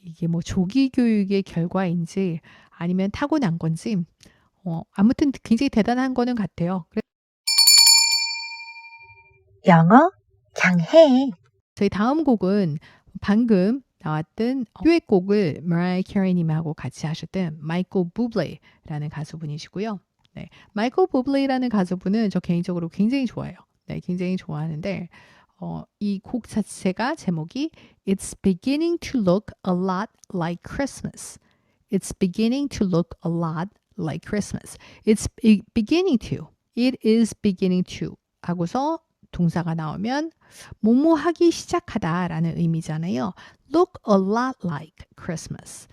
이게 뭐 조기 교육의 결과인지 아니면 타고난 건지 아무튼 굉장히 대단한 거는 같아요. 영어 그냥 해. 저희 다음 곡은 방금 나왔던 듀엣곡을 머라이어 캐리님하고 같이 하셨던 마이클 부블레라는 가수분이시고요. 네, 마이클 부블레라는 가수분은 저 개인적으로 굉장히 좋아해요. 네, 굉장히 좋아하는데 이 곡 자체가 제목이 It's beginning to look a lot like Christmas. It's beginning to look a lot like Christmas. Beginning to. It is beginning to. 하고서 동사가 나오면 뭐뭐 하기 시작하다라는 의미잖아요. Look a lot like Christmas.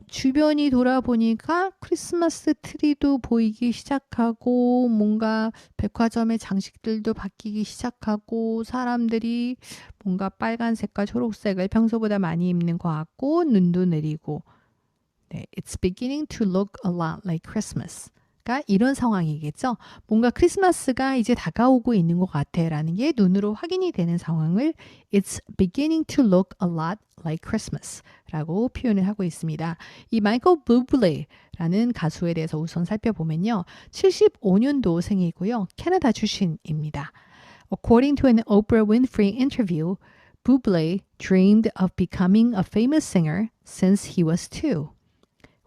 주변이 돌아보니까 크리스마스 트리도 보이기 시작하고 뭔가 백화점의 장식들도 바뀌기 시작하고 사람들이 뭔가 빨간색과 초록색을 평소보다 많이 입는 것 같고 눈도 내리고 네, It's beginning to look a lot like Christmas. 가 이런 상황이겠죠. 뭔가 크리스마스가 이제 다가오고 있는 것 같아 라는 게 눈으로 확인이 되는 상황을 It's beginning to look a lot like Christmas 라고 표현을 하고 있습니다. 이 마이클 부블레라는 가수에 대해서 우선 살펴보면요. 75년도 생이고요. 캐나다 출신입니다. According to an Oprah Winfrey interview, Bublé dreamed of becoming a famous singer since he was 2.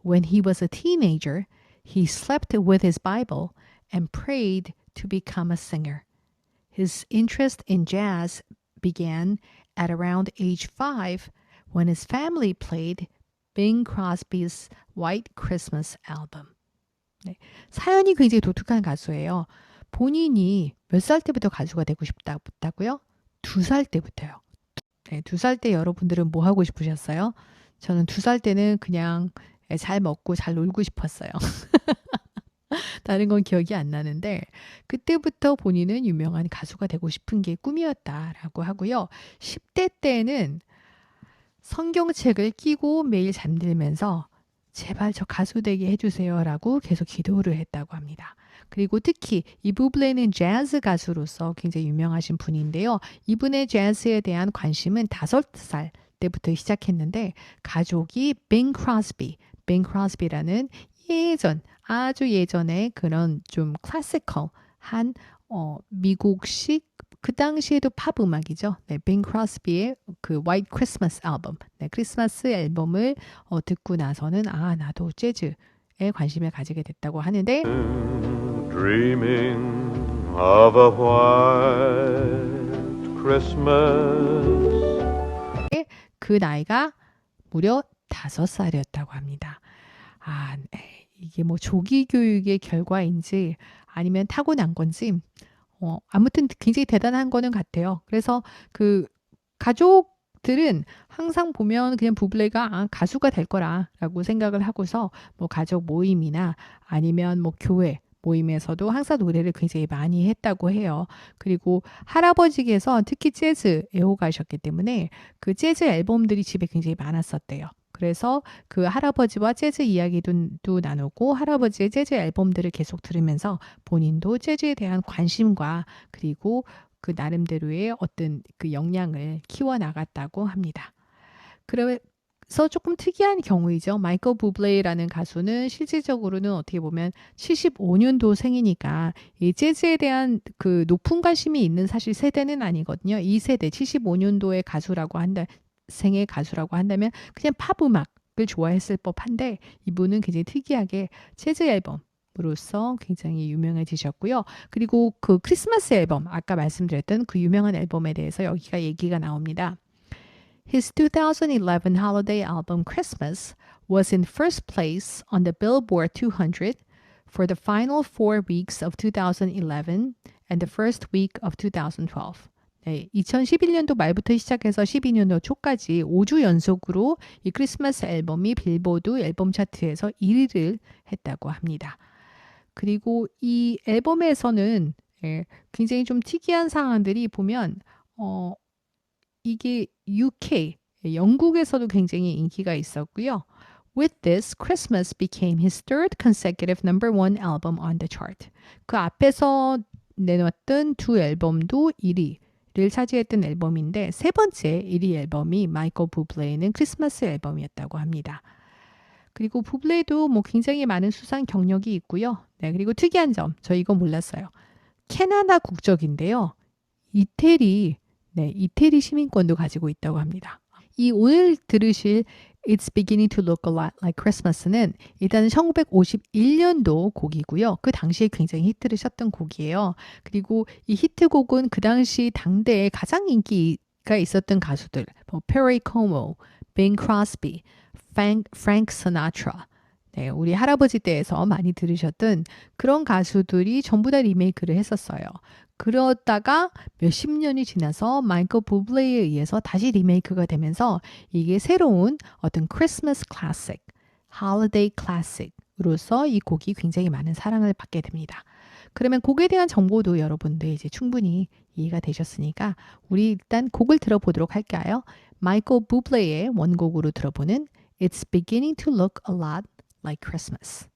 When he was a teenager, he slept with his Bible and prayed to become a singer. His interest in jazz began at around age 5 when his family played Bing Crosby's White Christmas album. 네, 사연이 굉장히 독특한 가수예요. 본인이 몇 살 때부터 가수가 되고 싶다고요? 2살 때부터요. 네, 2살 때 여러분들은 뭐 하고 싶으셨어요? 저는 2살 때는 그냥 잘 먹고 잘 놀고 싶었어요. 다른 건 기억이 안 나는데 그때부터 본인은 유명한 가수가 되고 싶은 게 꿈이었다라고 하고요. 10대 때는 성경책을 끼고 매일 잠들면서 제발 저 가수 되게 해주세요라고 계속 기도를 했다고 합니다. 그리고 특히 이 부블레는 재즈 가수로서 굉장히 유명하신 분인데요. 이분의 재즈에 대한 관심은 5살 때부터 시작했는데 가족이 빙 크로스비라는 아주 예전에 그런 좀 클래시컬한 미국식 그 당시에도 팝 음악이죠. 네, 빙 크로스비의 그 White Christmas 앨범, 네, 크리스마스 앨범을 듣고 나서는 나도 재즈에 관심을 가지게 됐다고 하는데 Dreaming of a white Christmas. 그 나이가 무려 5살이었다고 합니다. 이게 뭐 조기 교육의 결과인지 아니면 타고난 건지 아무튼 굉장히 대단한 거는 같아요. 그래서 그 가족들은 항상 보면 그냥 부블레가 가수가 될 거라라고 생각을 하고서 뭐 가족 모임이나 아니면 뭐 교회 모임에서도 항상 노래를 굉장히 많이 했다고 해요. 그리고 할아버지께서 특히 재즈 애호가셨기 때문에 그 재즈 앨범들이 집에 굉장히 많았었대요. 그래서 그 할아버지와 재즈 이야기도 나누고 할아버지의 재즈 앨범들을 계속 들으면서 본인도 재즈에 대한 관심과 그리고 그 나름대로의 어떤 그 역량을 키워나갔다고 합니다. 그래서 조금 특이한 경우이죠. 마이클 부블레라는 가수는 실질적으로는 어떻게 보면 75년도 생이니까 이 재즈에 대한 그 높은 관심이 있는 사실 세대는 아니거든요. 이 세대 75년도의 가수라고 생애 가수라고 한다면 그냥 팝 음악을 좋아했을 법한데 이분은 굉장히 특이하게 재즈 앨범으로서 굉장히 유명해지셨고요. 그리고 그 크리스마스 앨범 아까 말씀드렸던 그 유명한 앨범에 대해서 여기가 얘기가 나옵니다. His 2011 holiday album Christmas was in first place on the Billboard 200 for the final 4 weeks of 2011 and the first week of 2012. 네, 2011년도 말부터 시작해서 12년도 초까지 5주 연속으로 이 크리스마스 앨범이 빌보드 앨범 차트에서 1위를 했다고 합니다. 그리고 이 앨범에서는 굉장히 좀 특이한 상황들이 보면 이게 UK, 영국에서도 굉장히 인기가 있었고요. With this, Christmas became his third consecutive number one album on the chart. 그 앞에서 내놨던 두 앨범도 1위. 차지했던 앨범인데 세 번째 1위 앨범이 마이클 부블레는 크리스마스 앨범이었다고 합니다. 그리고 부블레도 뭐 굉장히 많은 수상 경력이 있고요. 네, 그리고 특이한 점, 저 이거 몰랐어요. 캐나다 국적인데요. 이태리 시민권도 가지고 있다고 합니다. 이 오늘 들으실 It's Beginning to Look a Lot Like Christmas는 일단은 1951년도 곡이고요. 그 당시에 굉장히 히트를 쳤던 곡이에요. 그리고 이 히트곡은 그 당시 당대에 가장 인기가 있었던 가수들, 뭐 Perry Como, Bing Crosby, Frank Sinatra, 네, 우리 할아버지 때에서 많이 들으셨던 그런 가수들이 전부 다 리메이크를 했었어요. 그러다가 몇십 년이 지나서 마이클 부블레에 의해서 다시 리메이크가 되면서 이게 새로운 어떤 크리스마스 클래식, 홀리데이 클래식으로서 이 곡이 굉장히 많은 사랑을 받게 됩니다. 그러면 곡에 대한 정보도 여러분들 이제 충분히 이해가 되셨으니까 우리 일단 곡을 들어보도록 할까요? 마이클 부블레의 원곡으로 들어보는 It's Beginning to Look a Lot Like Christmas.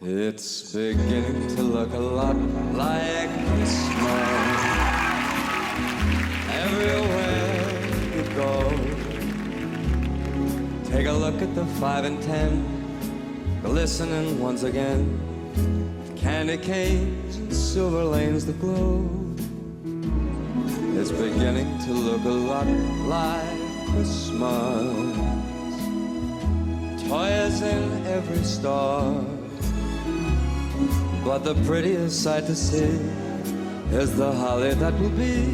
It's beginning to look a lot like Christmas everywhere you go. Take a look at the 5 and 10 glistening once again. Candy canes and silver lanes that glow. It's beginning to look a lot like Christmas. Toys in every store. But the prettiest sight to see is the holly that will be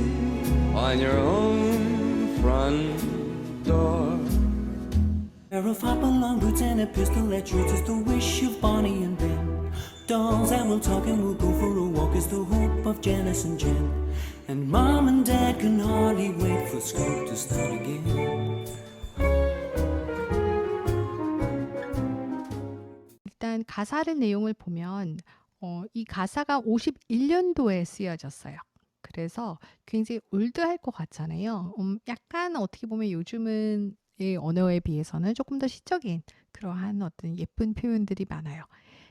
on your own front door. Pair of hop-along boots and a pistol that shoots is the wish of Bonnie and Ben. Dolls and we'll talk and we'll go for a walk is the hope of Janice and Jen. And Mom and Dad can hardly wait for school to start again. 일단 가사를 내용을 보면 이 가사가 51년도에 쓰여졌어요. 그래서 굉장히 올드할 것 같잖아요. 약간 어떻게 보면 요즘은 의 언어에 비해서는 조금 더 시적인 그러한 어떤 예쁜 표현들이 많아요.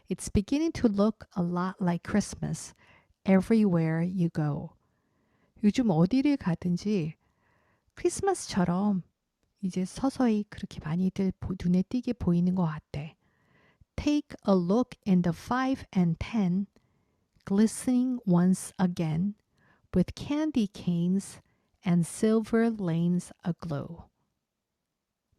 It's beginning to look a lot like Christmas everywhere you go. 요즘 어디를 가든지 크리스마스처럼 이제 서서히 그렇게 많이들 눈에 띄게 보이는 것 같아. Take a look in the 5 and 10, glistening once again, with candy canes and silver lanes aglow.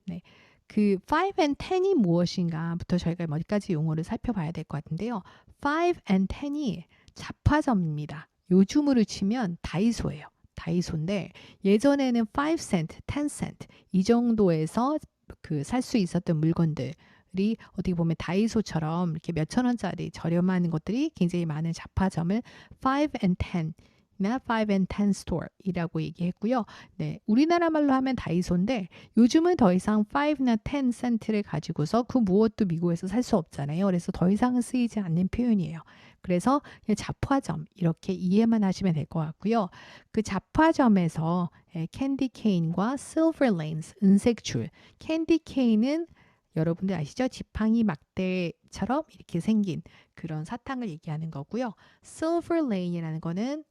네, 그 5 and 10이 무엇인가부터 저희가 몇 가지 용어를 살펴봐야 될 것 같은데요. 5 and 10이 잡화점입니다. 요즘으로 치면 다이소예요. 다이소인데 예전에는 5 cent, 10 cent 이 정도에서 그 살 수 있었던 물건들 이 어떻게 보면 다이소처럼 이렇게 몇천 원짜리 저렴한 것들이 굉장히 많은 잡화점을 5 and 10나 5 and 10 store이라고 얘기했고요. 네, 우리나라 말로 하면 다이소인데 요즘은 더 이상 5나 10 센트를 가지고서 그 무엇도 미국에서 살 수 없잖아요. 그래서 더 이상은 쓰이지 않는 표현이에요. 그래서 그냥 잡화점 이렇게 이해만 하시면 될 것 같고요. 그 잡화점에서 캔디 케인과 실버 레인스 은색 줄 캔디 케인은 여러분들 아시죠? 지팡이 막대처럼 이렇게 생긴 그런 사탕을 얘기하는 거고요. Silver Lane이라는 거는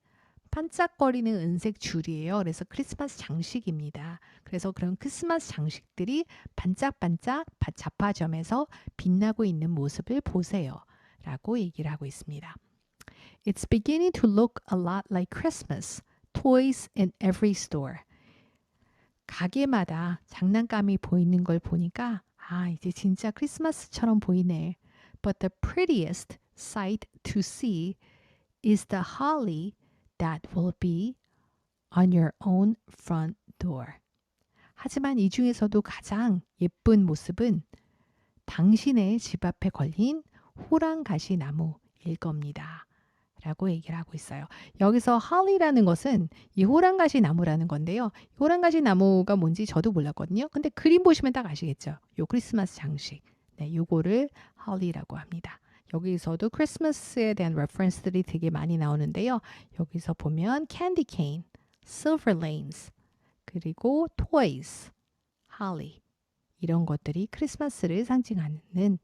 반짝거리는 은색 줄이에요. 그래서 크리스마스 장식입니다. 그래서 그런 크리스마스 장식들이 반짝반짝 잡화점에서 빛나고 있는 모습을 보세요. 라고 얘기를 하고 있습니다. It's beginning to look a lot like Christmas. Toys in every store. 가게마다 장난감이 보이는 걸 보니까 이제 진짜 크리스마스처럼 보이네. But the prettiest sight to see is the holly that will be on your own front door. 하지만 이 중에서도 가장 예쁜 모습은 당신의 집 앞에 걸린 호랑가시 나무일 겁니다. 라고 얘기를 하고 있어요. 여기서 holly라는 것은 이 호랑가시 나무라는 건데요. 호랑가시 나무가 뭔지 저도 몰랐거든요. 근데 그림 보시면 딱 아시겠죠. 요 크리스마스 장식. 네, 요거를 holly라고 합니다. 여기서도 크리스마스에 대한 레퍼런스들이 되게 많이 나오는데요. 여기서 보면 candy cane, silver lanes, 그리고 toys, holly 이런 것들이 크리스마스를 상징하는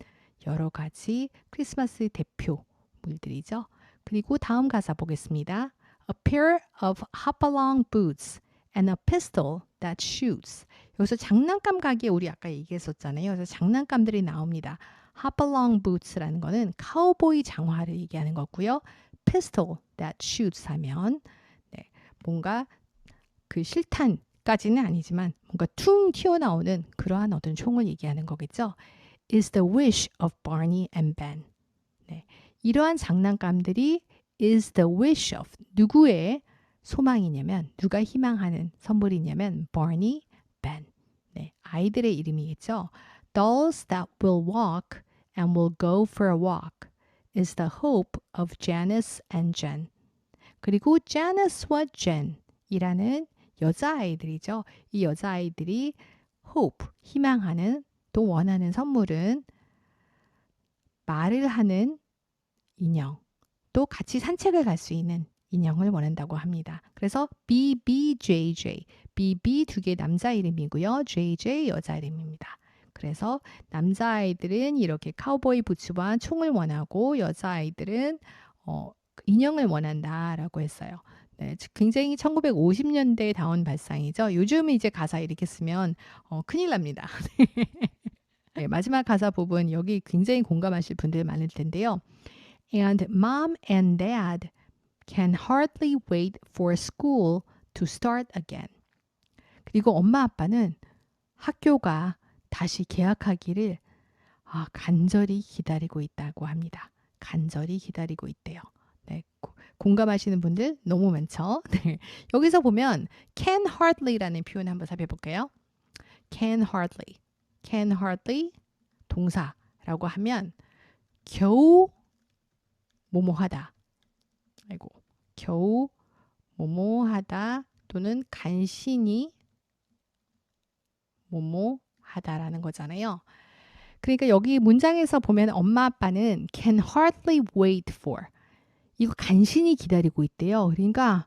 여러 가지 크리스마스 대표물들이죠. 그리고 다음 가사 보겠습니다. A pair of hop-along boots and a pistol that shoots. 여기서 장난감 가게 우리 아까 얘기했었잖아요. 그래서 장난감들이 나옵니다. hop-along boots라는 거는 카우보이 장화를 얘기하는 거고요. pistol that shoots 하면 네, 뭔가 그 실탄까지는 아니지만 뭔가 퉁 튀어나오는 그러한 어떤 총을 얘기하는 거겠죠. is the wish of Barney and Ben. 네, 이러한 장난감들이 is the wish of 누구의 소망이냐면 누가 희망하는 선물이냐면 Barney, Ben. 네, 아이들의 이름이겠죠. Dolls that will walk and will go for a walk is the hope of Janice and Jen. 그리고 Janice와 Jen이라는 여자아이들이죠. 이 여자아이들이 hope, 희망하는 또 원하는 선물은 말을 하는 인형, 또 같이 산책을 갈 수 있는 인형을 원한다고 합니다. 그래서 BBJJ, BB 두 개 남자 이름이고요. JJ 여자 이름입니다. 그래서 남자아이들은 이렇게 카우보이 부츠와 총을 원하고 여자아이들은 인형을 원한다라고 했어요. 네, 굉장히 1950년대에 나온 발상이죠. 요즘 이제 가사 이렇게 쓰면 큰일 납니다. 네, 마지막 가사 부분 여기 굉장히 공감하실 분들 많을 텐데요. And mom and dad can hardly wait for school to start again. 그리고 엄마 아빠는 학교가 다시 개학하기를 간절히 기다리고 있다고 합니다. 간절히 기다리고 있대요. 네, 공감하시는 분들 너무 많죠? 네, 여기서 보면 can hardly라는 표현 한번 살펴볼게요. can hardly 동사라고 하면 겨우 뭐뭐하다. 겨우 뭐뭐하다 또는 간신히 뭐뭐하다라는 거잖아요. 그러니까 여기 문장에서 보면 엄마 아빠는 can hardly wait for 이거 간신히 기다리고 있대요. 그러니까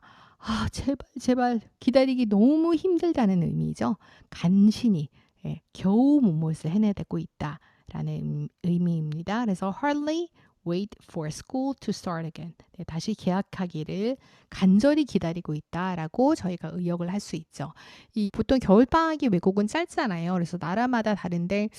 제발 기다리기 너무 힘들다는 의미죠. 간신히 겨우 무엇을 해내고 있다라는 의미입니다. 그래서 hardly wait for school to start again. 네, 다시 개학하기를 간절히 기다리고 있다라고 저희가 의역을 할 수 있죠. 보통 겨울방학이 외국은 짧잖아요. 그래서 나라마다 다른데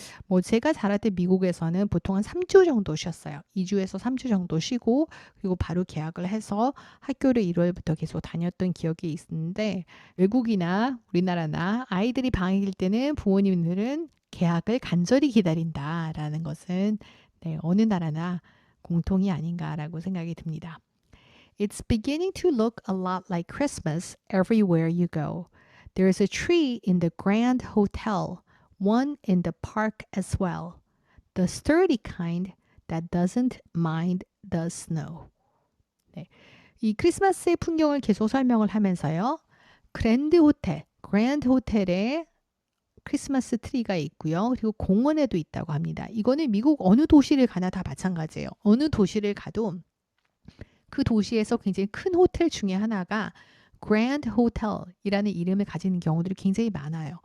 제가 자랄 때 미국에서는 보통 한 3주 정도 쉬었어요. 2주에서 3주 정도 쉬고 그리고 바로 개학을 해서 학교를 1월부터 계속 다녔던 기억이 있는데 외국이나 우리나라나 아이들이 방학일 때는 부모님들은 개학을 간절히 기다린다라는 것은 어느 나라나 공통이 아닌가라고 생각이 듭니다. It's beginning to look a lot like Christmas everywhere you go. There's a tree in the Grand Hotel, one in the park as well. The sturdy kind that doesn't mind the snow. 네, 이 크리스마스의 풍경을 계속 설명을 하면서요. 그랜드 호텔에 크리스마스 트리가 있고요. 그리고 공원에도 있다고 합니다. 이거는 미국 어느 도시를 가나 다 마찬가지예요. 어느 도시를 가도 그 도시에서 굉장히 큰 호텔 중에 하나가 그랜드 호텔이라는 이름을 가지는 경우들이 굉장히 많아요.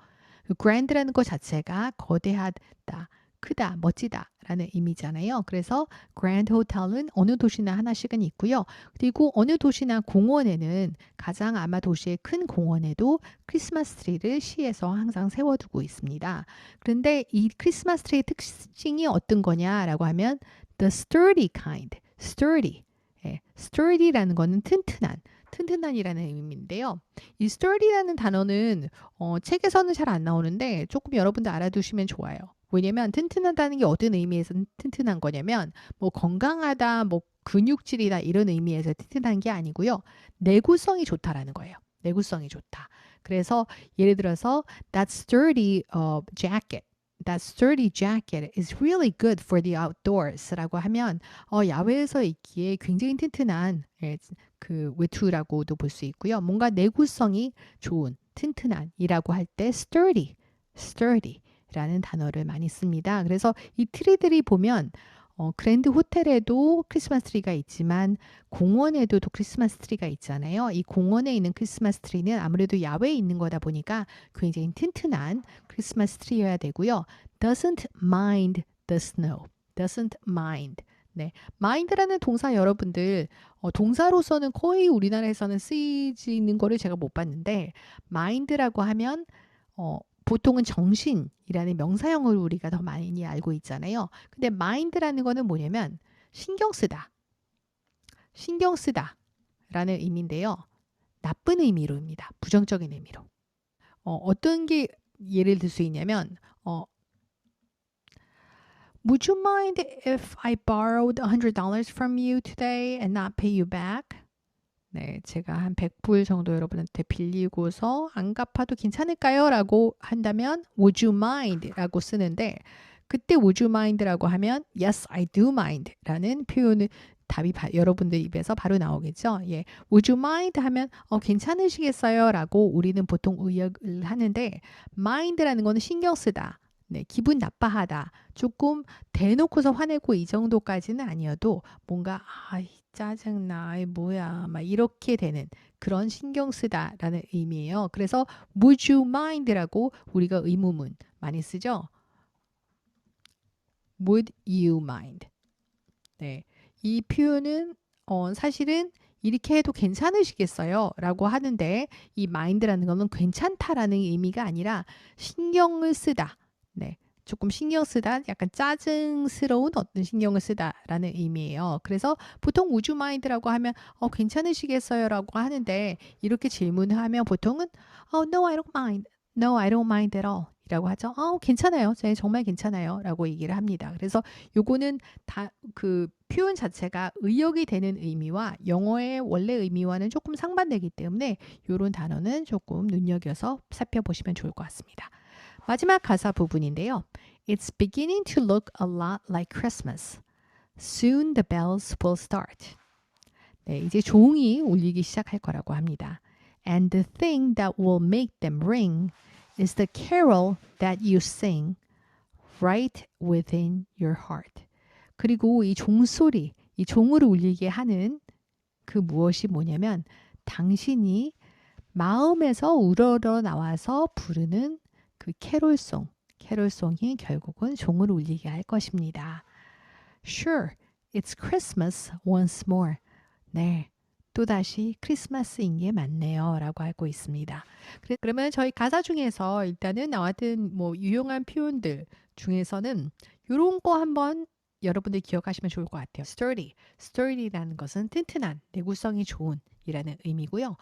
그랜드라는 것 자체가 거대하다, 크다, 멋지다라는 의미잖아요. 그래서 그랜드 호텔은 어느 도시나 하나씩은 있고요. 그리고 어느 도시나 공원에는 가장 아마 도시의 큰 공원에도 크리스마스 트리를 시에서 항상 세워두고 있습니다. 그런데 이 크리스마스 트리의 특징이 어떤 거냐라고 하면 the sturdy kind, sturdy라는 거는 튼튼한이라는 의미인데요. 이 sturdy라는 단어는 책에서는 잘 안 나오는데 조금 여러분들 알아두시면 좋아요. 왜냐면 튼튼하다는 게 어떤 의미에서 튼튼한 거냐면 건강하다, 근육질이다 이런 의미에서 튼튼한 게 아니고요. 내구성이 좋다라는 거예요. 내구성이 좋다. 그래서 예를 들어서 that sturdy jacket, that sturdy jacket is really good for the outdoors 라고 하면 야외에서 입기에 굉장히 튼튼한 그 외투라고도 볼 수 있고요. 뭔가 내구성이 좋은 튼튼한이라고 할 때 sturdy라는 단어를 많이 씁니다. 그래서 이 트리들이 보면 그랜드 호텔에도 크리스마스 트리가 있지만 공원에도 또 크리스마스 트리가 있잖아요. 이 공원에 있는 크리스마스 트리는 아무래도 야외에 있는 거다 보니까 굉장히 튼튼한 크리스마스 트리여야 되고요. Doesn't mind the snow. Doesn't mind. 네, mind라는 동사 여러분들 동사로서는 거의 우리나라에서는 쓰이는 거를 제가 못 봤는데 mind라고 하면 보통은 정신이라는 명사형을 우리가 더 많이 알고 있잖아요. 근데 mind라는 거는 뭐냐면 신경 쓰다 라는 의미인데요. 나쁜 의미로입니다. 부정적인 의미로. 어떤 게 예를 들 수 있냐면 Would you mind if I borrowed $100 from you today and not pay you back? 네, 제가 한 100불 정도 여러분한테 빌리고서 안 갚아도 괜찮을까요? 라고 한다면 Would you mind? 라고 쓰는데 그때 Would you mind? 라고 하면 Yes, I do mind 라는 표현을 답이 여러분들 입에서 바로 나오겠죠. 예, Would you mind? 하면 괜찮으시겠어요? 라고 우리는 보통 의역을 하는데 mind라는 거는 신경 쓰다. 네, 기분 나빠하다. 조금 대놓고서 화내고 이 정도까지는 아니어도 뭔가 짜증나, 뭐야, 막 이렇게 되는 그런 신경 쓰다라는 의미예요. 그래서 Would you mind라고 우리가 의문문 많이 쓰죠. Would you mind? 네, 이 표현은 사실은 이렇게 해도 괜찮으시겠어요? 라고 하는데 이 mind라는 거는 괜찮다라는 의미가 아니라 신경을 쓰다. 네, 조금 신경 쓰다, 약간 짜증스러운 어떤 신경을 쓰다라는 의미예요. 그래서 보통 would you mind라고 하면 괜찮으시겠어요? 라고 하는데 이렇게 질문하면 보통은 No, I don't mind. No, I don't mind at all. 이라고 하죠. 괜찮아요. 네, 정말 괜찮아요. 라고 얘기를 합니다. 그래서 요거는 다 그 표현 자체가 의역이 되는 의미와 영어의 원래 의미와는 조금 상반되기 때문에 요런 단어는 조금 눈여겨서 살펴보시면 좋을 것 같습니다. 마지막 가사 부분인데요. It's beginning to look a lot like Christmas. Soon the bells will start. 네, 이제 종이 울리기 시작할 거라고 합니다. And the thing that will make them ring is the carol that you sing right within your heart. 그리고 이 종소리, 이 종을 울리게 하는 그 무엇이 뭐냐면 당신이 마음에서 우러러 나와서 부르는 그 캐롤송이 결국은 종을 울리게 할 것입니다. Sure, it's Christmas once more. 네, 또다시 크리스마스인 게 맞네요. 라고 하고 있습니다. 그러면 저희 가사 중에서 일단은 나왔던 유용한 표현들 중에서는 이런 거 한번 여러분들 기억하시면 좋을 것 같아요. sturdy라는 것은 튼튼한, 내구성이 좋은 이라는 의미고요.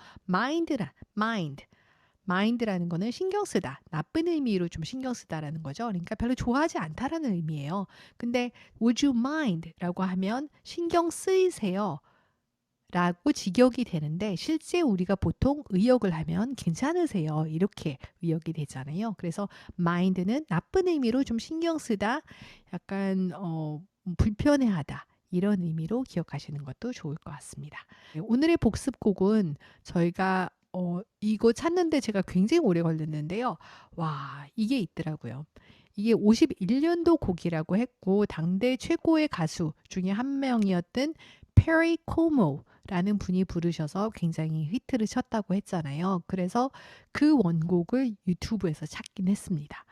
mind라는 거는 신경 쓰다, 나쁜 의미로 좀 신경 쓰다라는 거죠. 그러니까 별로 좋아하지 않다라는 의미예요. 근데 would you mind? 라고 하면 신경 쓰이세요 라고 직역이 되는데 실제 우리가 보통 의역을 하면 괜찮으세요 이렇게 의역이 되잖아요. 그래서 mind는 나쁜 의미로 좀 신경 쓰다, 약간 불편해하다 이런 의미로 기억하시는 것도 좋을 것 같습니다. 오늘의 복습곡은 저희가 이거 찾는데 제가 굉장히 오래 걸렸는데요. 와, 이게 있더라고요. 이게 51년도 곡이라고 했고 당대 최고의 가수 중에 한 명이었던 페리 코모라는 분이 부르셔서 굉장히 히트를 쳤다고 했잖아요. 그래서 그 원곡을 유튜브에서 찾긴 했습니다.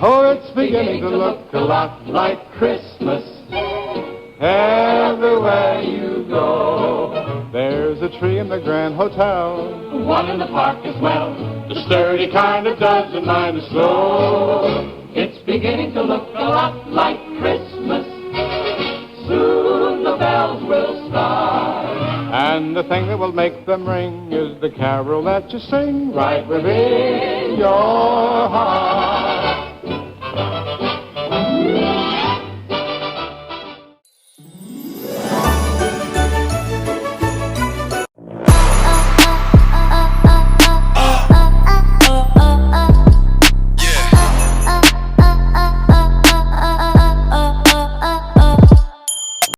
Oh, it's beginning to look a lot like Christmas everywhere you go. There's a tree in the Grand Hotel, one in the park as well. The sturdy kind that doesn't mind the snow. It's beginning to look a lot like Christmas. Soon the bells will start. And the thing that will make them ring is the carol that you sing right within your heart.